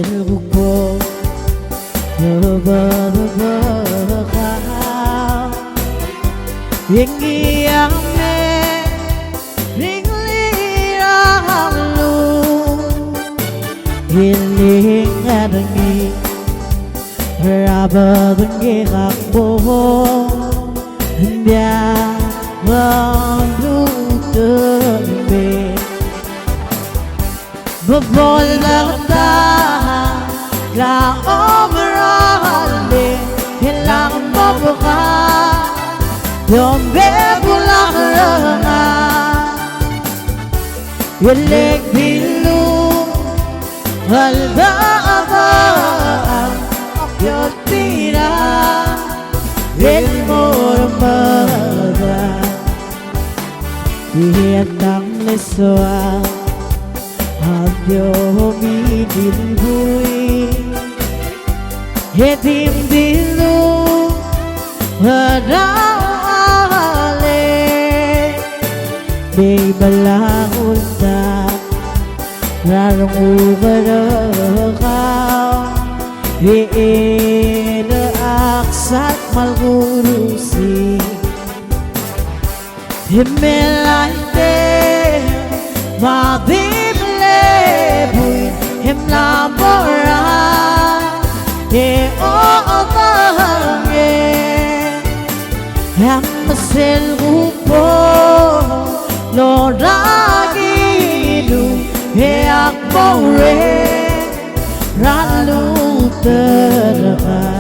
silbuko berbekal Inggi ame ringlira halu Hiling adangi Berapa bengi kakbo Dia Terbe Bebolakta La obrale Hilang mabuka Yombe pulang renga Yelek bilu Halda Akyot tira Ilmu remada Hietang leswa Hadyo midilbui Hetim dilu Hadale Di balakul na Rarong ugarakaw Hiina aksat malgurusi Himmelante Madible Buit Himlamora Ye otange Hammasil upo Loragilu He akmore Ralu terang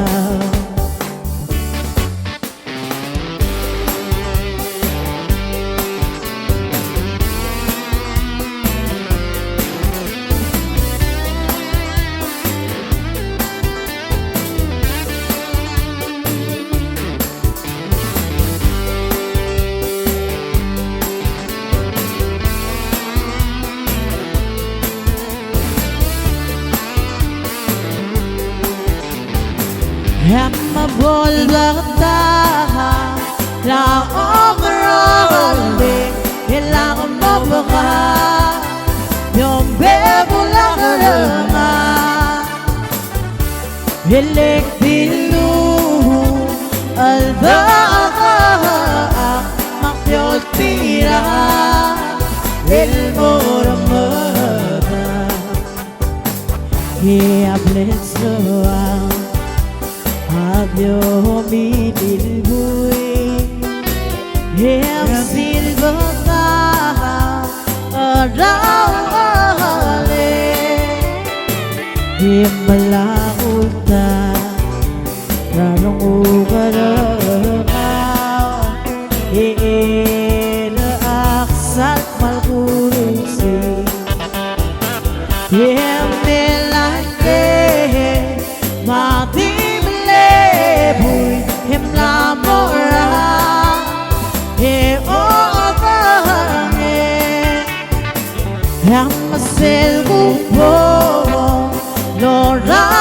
Hemma bolbakta La omrole Hilang mabuka Yombe pulang renga Hilik bilu Albaga Makyot tira Ilmu ramada Hiablitsuang Hadyo midilbui Hem silbata Arawale Hem malauta Rarong ugarakaw Hiina aksat malgurusi Hem nilante Mati Bui himlamora He otange Hammasil upo Lora